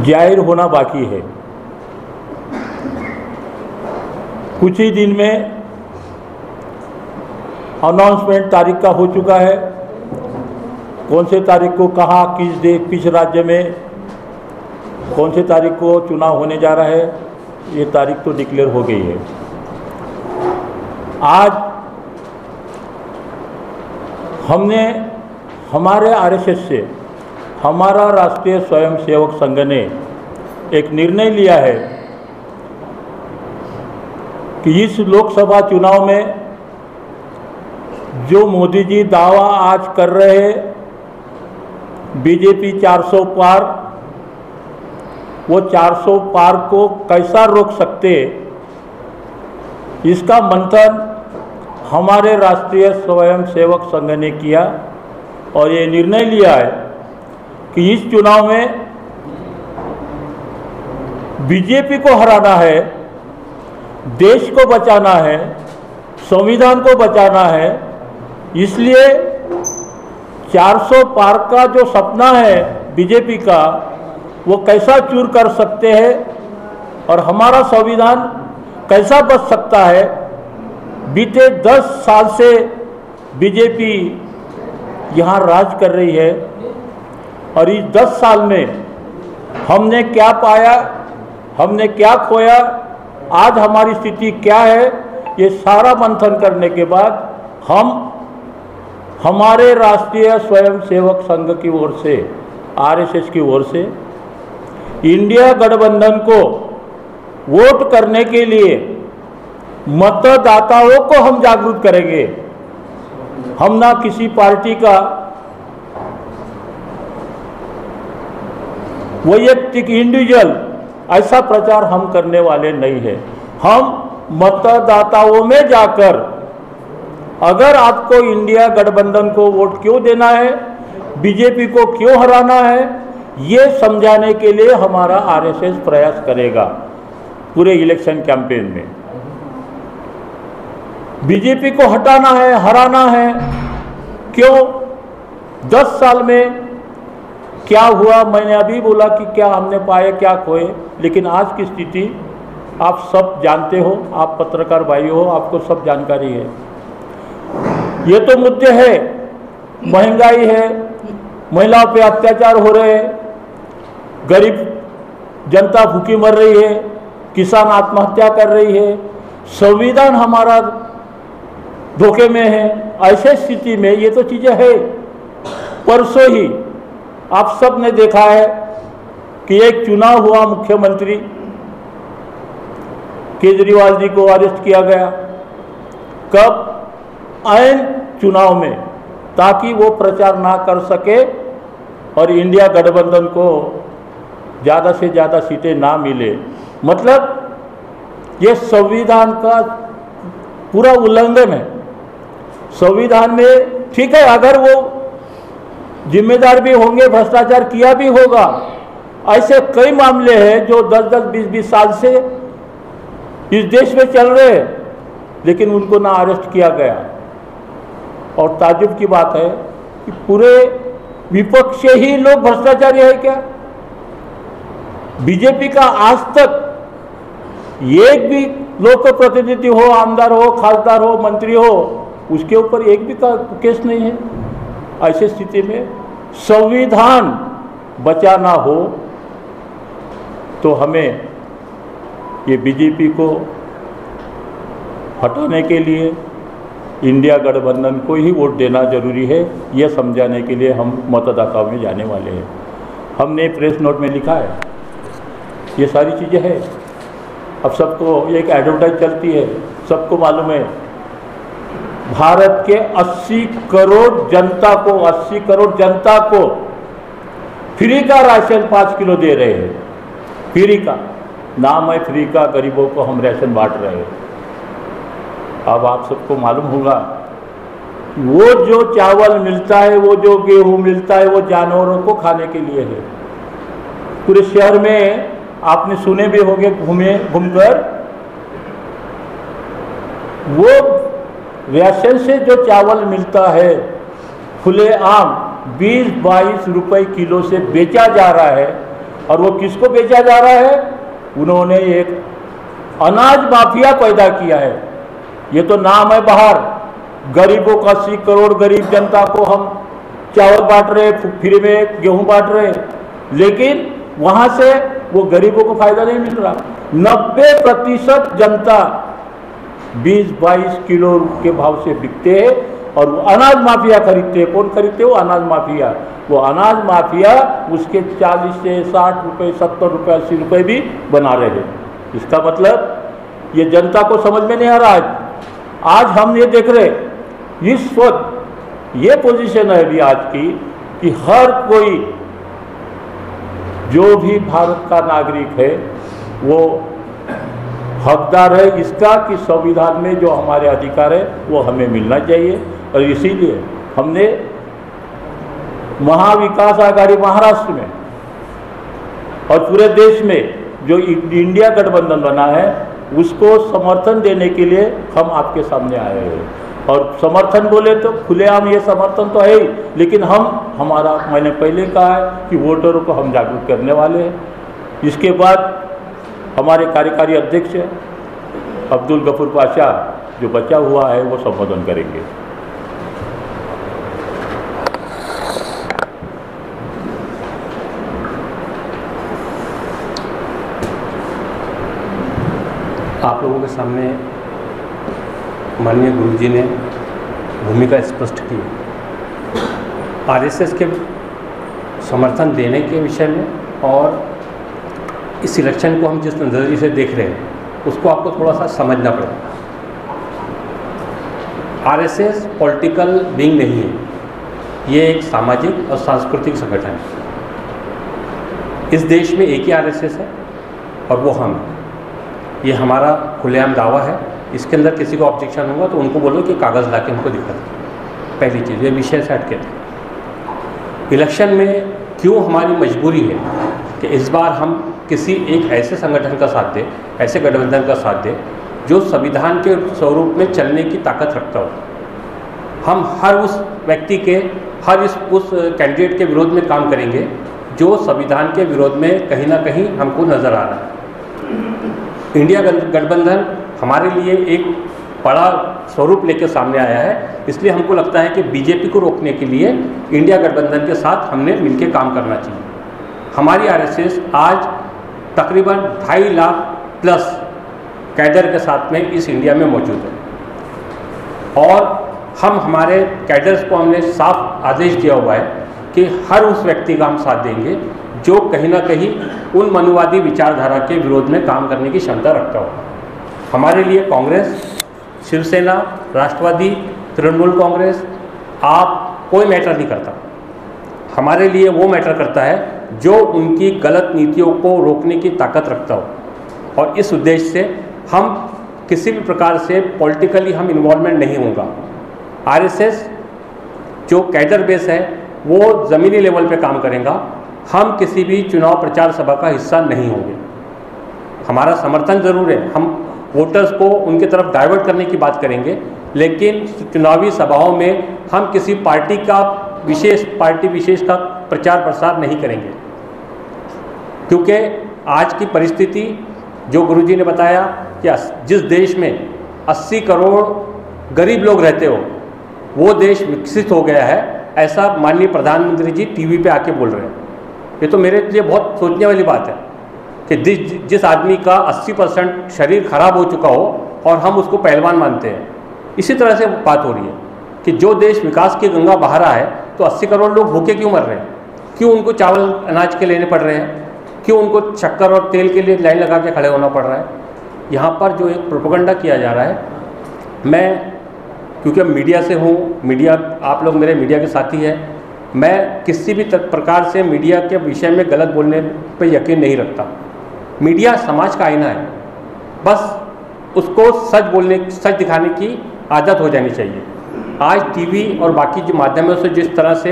जाहिर होना बाकी है। कुछ ही दिन में अनाउंसमेंट तारीख का हो चुका है। कौन से तारीख को कहाँ किस राज्य में कौन से तारीख को चुनाव होने जा रहा है, ये तारीख तो डिक्लेयर हो गई है। आज हमने हमारे आरएसएस से, हमारा राष्ट्रीय स्वयंसेवक संघ ने एक निर्णय लिया है कि इस लोकसभा चुनाव में जो मोदी जी दावा आज कर रहे हैं बीजेपी 400 पार, वो 400 पार को कैसा रोक सकते, इसका मंथन हमारे राष्ट्रीय स्वयंसेवक संघ ने किया और ये निर्णय लिया है कि इस चुनाव में बीजेपी को हराना है, देश को बचाना है, संविधान को बचाना है। इसलिए 400 पार का जो सपना है बीजेपी का, वो कैसा चूर कर सकते हैं और हमारा संविधान कैसा बच सकता है। बीते 10 साल से बीजेपी यहाँ राज कर रही है और इस 10 साल में हमने क्या पाया, हमने क्या खोया, आज हमारी स्थिति क्या है, ये सारा मंथन करने के बाद हम हमारे राष्ट्रीय स्वयंसेवक संघ की ओर से, आरएसएस की ओर से इंडिया गठबंधन को वोट करने के लिए मतदाताओं को हम जागरूक करेंगे। हम ना किसी पार्टी का वैयक्तिक इंडिविजुअल ऐसा प्रचार हम करने वाले नहीं है। हम मतदाताओं में जाकर अगर आपको इंडिया गठबंधन को वोट क्यों देना है, बीजेपी को क्यों हराना है, ये समझाने के लिए हमारा आरएसएस प्रयास करेगा पूरे इलेक्शन कैंपेन में। बीजेपी को हटाना है, हराना है, क्यों? 10 साल में क्या हुआ, मैंने अभी बोला कि क्या हमने पाए, क्या खोए, लेकिन आज की स्थिति आप सब जानते हो, आप पत्रकार भाई हो, आपको सब जानकारी है। ये तो मुद्दे है, महंगाई है, महिलाओं पे अत्याचार हो रहे हैं, गरीब जनता भूखी मर रही है, किसान आत्महत्या कर रही है, संविधान हमारा धोखे में है। ऐसे स्थिति में ये तो चीज़ें है। परसों ही आप सब ने देखा है कि एक चुनाव हुआ, मुख्यमंत्री केजरीवाल जी को अरेस्ट किया गया। कब? ऐन चुनाव में, ताकि वो प्रचार ना कर सके और इंडिया गठबंधन को ज़्यादा से ज़्यादा सीटें ना मिले। मतलब ये संविधान का पूरा उल्लंघन है। संविधान में ठीक है, अगर वो जिम्मेदार भी होंगे, भ्रष्टाचार किया भी होगा, ऐसे कई मामले हैं जो 10-10, 20-20 साल से इस देश में चल रहे हैं, लेकिन उनको ना अरेस्ट किया गया। और ताज्जुब की बात है कि पूरे विपक्ष से ही लोग भ्रष्टाचारी है क्या? बीजेपी का आज तक एक भी लोक प्रतिनिधि हो, आमदार हो, खासदार हो, मंत्री हो, उसके ऊपर एक भी का केस नहीं है। ऐसी स्थिति में संविधान बचाना हो तो हमें ये बीजेपी को हटाने के लिए इंडिया गठबंधन को ही वोट देना जरूरी है। यह समझाने के लिए हम मतदाताओं में जाने वाले हैं। हमने प्रेस नोट में लिखा है, ये सारी चीज़ें हैं। अब सबको एक एडवर्टाइज चलती है, सबको मालूम है, भारत के 80 करोड़ जनता को फ्री का राशन 5 किलो दे रहे हैं। फ्री का नाम है, फ्री का, गरीबों को हम राशन बांट रहे हैं। अब आप सबको मालूम होगा, वो जो चावल मिलता है, वो जो गेहूं मिलता है, वो जानवरों को खाने के लिए है। पूरे शहर में आपने सुने भी होंगे घूमकर, वो राशन से जो चावल मिलता है खुलेआम 20-22 रुपए किलो से बेचा जा रहा है। और वो किसको बेचा जा रहा है? उन्होंने एक अनाज माफिया पैदा किया है। ये तो नाम है बाहर, गरीबों का 80 करोड़ गरीब जनता को हम चावल बांट रहे, फ्री में गेहूं बांट रहे, लेकिन वहां से वो गरीबों को फायदा नहीं मिल रहा। 90% जनता 20-22 किलो के भाव से बिकते हैं और वो अनाज माफिया खरीदते हैं। कौन खरीदते? वो अनाज माफिया। वो अनाज माफिया उसके 40 से 60 रुपये, 70 रुपये, 80 रुपये भी बना रहे हैं। इसका मतलब ये जनता को समझ में नहीं आ रहा। आज हम ये देख रहे, इस वक्त ये पोजीशन है अभी आज की कि हर कोई जो भी भारत का नागरिक है वो हकदार है इसका कि संविधान में जो हमारे अधिकार है वो हमें मिलना चाहिए। और इसीलिए हमने महाविकास आघाड़ी महाराष्ट्र में और पूरे देश में जो इंडिया गठबंधन बना है उसको समर्थन देने के लिए हम आपके सामने आए हैं। और समर्थन बोले तो खुलेआम ये समर्थन तो है ही, लेकिन हमारा मैंने पहले कहा है कि वोटरों को हम जागरूक करने वाले हैं। इसके बाद हमारे कार्यकारी अध्यक्ष अब्दुल गफूर पाशा जो बचा हुआ है वो संबोधन करेंगे। आप लोगों के सामने माननीय गुरुजी ने भूमिका स्पष्ट की आरएसएस के समर्थन देने के विषय में, और इस इलेक्शन को हम जिस नज़रिए से देख रहे हैं उसको आपको थोड़ा सा समझना पड़ेगा। आरएसएस पॉलिटिकल विंग नहीं है, ये एक सामाजिक और सांस्कृतिक संगठन है। इस देश में एक ही आरएसएस है और वो हम हैं। ये हमारा खुलेआम दावा है। इसके अंदर किसी को ऑब्जेक्शन होगा तो उनको बोलो कि कागज़ ला के हमको दिखा दो। पहली चीज़, ये विषय से हटके थे। इलेक्शन में क्यों हमारी मजबूरी है कि इस बार हम किसी एक ऐसे संगठन का साथ दें, ऐसे गठबंधन का साथ दें जो संविधान के स्वरूप में चलने की ताकत रखता हो। हम हर उस व्यक्ति के, उस कैंडिडेट के विरोध में काम करेंगे जो संविधान के विरोध में कहीं ना कहीं हमको नज़र आ रहा है। इंडिया गठबंधन हमारे लिए एक बड़ा स्वरूप लेकर सामने आया है, इसलिए हमको लगता है कि बीजेपी को रोकने के लिए इंडिया गठबंधन के साथ हमने मिलकर काम करना चाहिए। हमारी आरएसएस आज तकरीबन 2.5 लाख प्लस कैडर के साथ में इस इंडिया में मौजूद है, और हम हमारे कैडर्स को हमने साफ आदेश दिया हुआ है कि हर उस व्यक्ति का हम साथ देंगे जो कहीं ना कहीं उन मनुवादी विचारधारा के विरोध में काम करने की क्षमता रखता हो। हमारे लिए कांग्रेस, शिवसेना, राष्ट्रवादी, तृणमूल कांग्रेस, आप कोई मैटर नहीं करता। हमारे लिए वो मैटर करता है जो उनकी गलत नीतियों को रोकने की ताकत रखता हो, और इस उद्देश्य से हम किसी भी प्रकार से पॉलिटिकली हम इन्वॉल्वमेंट नहीं होगा। आरएसएस जो कैडर बेस है वो ज़मीनी लेवल पे काम करेगा। हम किसी भी चुनाव प्रचार सभा का हिस्सा नहीं होंगे। हमारा समर्थन ज़रूर है, हम वोटर्स को उनके तरफ डाइवर्ट करने की बात करेंगे, लेकिन चुनावी सभाओं में हम किसी पार्टी विशेष का प्रचार प्रसार नहीं करेंगे, क्योंकि आज की परिस्थिति जो गुरुजी ने बताया कि जिस देश में 80 करोड़ गरीब लोग रहते हो वो देश विकसित हो गया है, ऐसा माननीय प्रधानमंत्री जी टीवी पे आके बोल रहे हैं। ये तो मेरे लिए बहुत सोचने वाली बात है कि जिस आदमी का 80% शरीर खराब हो चुका हो और हम उसको पहलवान मानते हैं। इसी तरह से बात हो रही है कि जो देश विकास की गंगा बहा रहा है तो 80 करोड़ लोग भूखे क्यों मर रहे हैं? क्यों उनको चावल अनाज के लेने पड़ रहे हैं? क्यों उनको शक्कर और तेल के लिए लाइन लगा के खड़े होना पड़ रहा है? यहाँ पर जो एक प्रोपेगेंडा किया जा रहा है, मैं क्योंकि मीडिया से हूँ, मीडिया आप लोग मेरे मीडिया के साथी हैं, मैं किसी भी प्रकार से मीडिया के विषय में गलत बोलने पे यकीन नहीं रखता। मीडिया समाज का आईना है, बस उसको सच दिखाने की आदत हो जानी चाहिए। आज टीवी और बाकी जो माध्यमों से जिस तरह से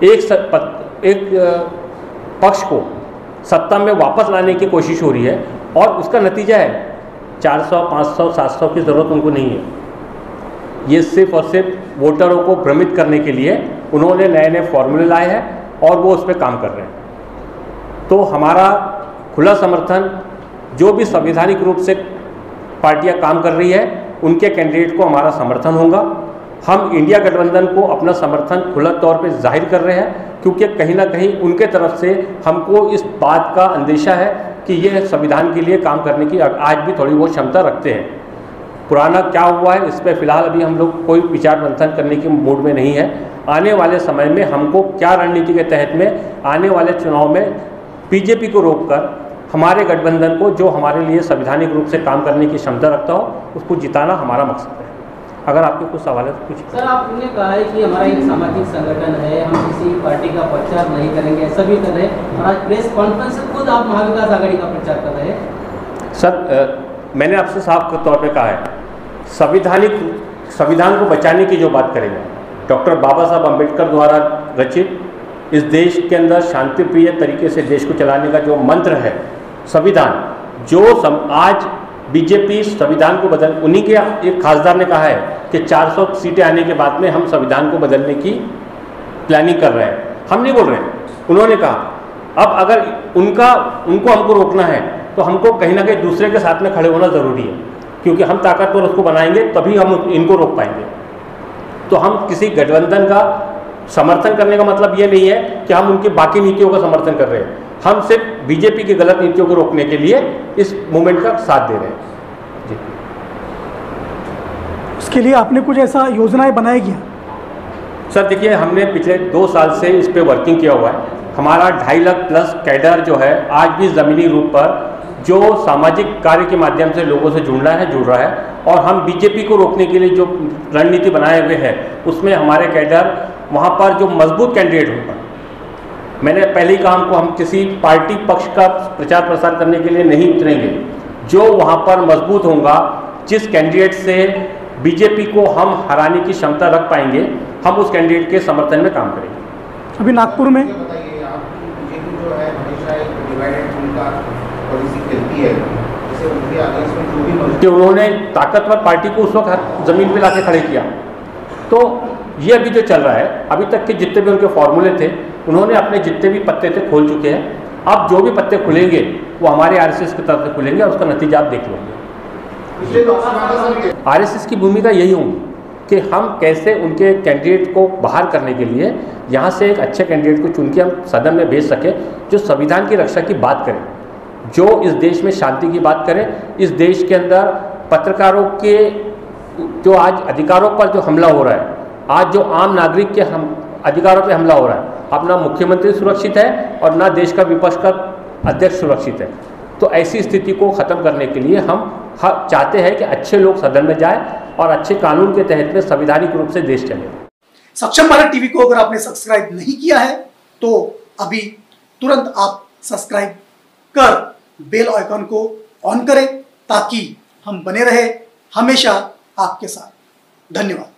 एक पक्ष को सत्ता में वापस लाने की कोशिश हो रही है, और उसका नतीजा है 400, 500, 700 की ज़रूरत उनको नहीं है। ये सिर्फ और सिर्फ वोटरों को भ्रमित करने के लिए उन्होंने नए नए फॉर्मूले लाए हैं और वो उस पर काम कर रहे हैं। तो हमारा खुला समर्थन, जो भी संवैधानिक रूप से पार्टियां काम कर रही है उनके कैंडिडेट को हमारा समर्थन होगा। हम इंडिया गठबंधन को अपना समर्थन खुला तौर पे जाहिर कर रहे हैं, क्योंकि कहीं ना कहीं उनके तरफ से हमको इस बात का अंदेशा है कि ये संविधान के लिए काम करने की आज भी थोड़ी बहुत क्षमता रखते हैं। पुराना क्या हुआ है इस पर फिलहाल अभी हम लोग कोई विचार मंथन करने के मूड में नहीं है। आने वाले समय में हमको क्या रणनीति के तहत में आने वाले चुनाव में बीजेपी को रोककर हमारे गठबंधन को, जो हमारे लिए संवैधानिक रूप से काम करने की क्षमता रखता हो, उसको जिताना हमारा मकसद है। अगर आपके कुछ सवाल है तो पूछिए। सर, आपने कहा है कि हमारा एक सामाजिक संगठन है, हम किसी पार्टी का प्रचार नहीं करेंगे, ऐसा भी कर रहे हैं, और आज प्रेस कॉन्फ्रेंस से खुद आप महाविकास आघाड़ी का प्रचार कर रहे हैं। सर, मैंने आपसे साफ तौर पे कहा है, संविधान को बचाने की जो बात करेंगे, डॉक्टर बाबा साहब अम्बेडकर द्वारा रचित इस देश के अंदर शांतिप्रिय तरीके से देश को चलाने का जो मंत्र है संविधान, आज बीजेपी संविधान को बदल, उन्हीं के एक खासदार ने कहा है कि 400 सीटें आने के बाद में हम संविधान को बदलने की प्लानिंग कर रहे हैं। हम नहीं बोल रहे हैं, उन्होंने कहा। अब अगर उनको हमको रोकना है तो हमको कहीं ना कहीं दूसरे के साथ में खड़े होना ज़रूरी है, क्योंकि हम ताकतवर उसको बनाएंगे तभी हम इनको रोक पाएंगे। तो हम किसी गठबंधन का समर्थन करने का मतलब ये नहीं है कि हम उनकी बाकी नीतियों का समर्थन कर रहे हैं। हम सिर्फ बीजेपी की गलत नीतियों को रोकने के लिए इस मूवमेंट का साथ दे रहे हैं जी। उसके लिए आपने कुछ ऐसा योजनाएं बनाई क्या? सर देखिए, हमने पिछले 2 साल से इस पे वर्किंग किया हुआ है। हमारा 2.5 लाख प्लस कैडर जो है आज भी ज़मीनी रूप पर जो सामाजिक कार्य के माध्यम से लोगों से जुड़ रहा है, और हम बीजेपी को रोकने के लिए जो रणनीति बनाए हुए हैं उसमें हमारे कैडर वहाँ पर जो मजबूत कैंडिडेट होगा, मैंने पहले ही कहा, हमको हम किसी पार्टी पक्ष का प्रचार प्रसार करने के लिए नहीं उतरेंगे। जो वहाँ पर मजबूत होगा, जिस कैंडिडेट से बीजेपी को हम हराने की क्षमता रख पाएंगे, हम उस कैंडिडेट के समर्थन में काम करेंगे। अभी नागपुर में बताइए, आपकी बीजेपी जो है हमेशा एक डिवाइडेड उनका पॉलिसी चलती है, जैसे उनके अगेंस्ट में जो भी कि उन्होंने ताकतवर पार्टी को उस वक्त ज़मीन पे लाके खड़े किया। तो ये अभी जो चल रहा है, अभी तक के जितने भी उनके फॉर्मूले थे, उन्होंने अपने जितने भी पत्ते थे खोल चुके हैं। अब जो भी पत्ते खुलेंगे वो हमारे आरएसएस की तरफ से खुलेंगे, और उसका नतीजा आप देख लेंगे। आरएसएस की भूमिका यही होगी कि हम कैसे उनके कैंडिडेट को बाहर करने के लिए यहाँ से एक अच्छे कैंडिडेट को चुन के हम सदन में भेज सके, जो संविधान की रक्षा की बात करें, जो इस देश में शांति की बात करें, इस देश के अंदर पत्रकारों के जो आज अधिकारों पर जो हमला हो रहा है, आज जो आम नागरिक के अधिकारों पर हमला हो रहा है, अब ना मुख्यमंत्री सुरक्षित है और ना देश का विपक्ष का अध्यक्ष सुरक्षित है। तो ऐसी स्थिति को ख़त्म करने के लिए हम चाहते हैं कि अच्छे लोग सदन में जाएं और अच्छे कानून के तहत में संवैधानिक रूप से देश चले। सक्षम भारत टीवी को अगर आपने सब्सक्राइब नहीं किया है तो अभी तुरंत आप सब्सक्राइब कर बेल आइकन को ऑन करें, ताकि हम बने रहे हमेशा आपके साथ। धन्यवाद।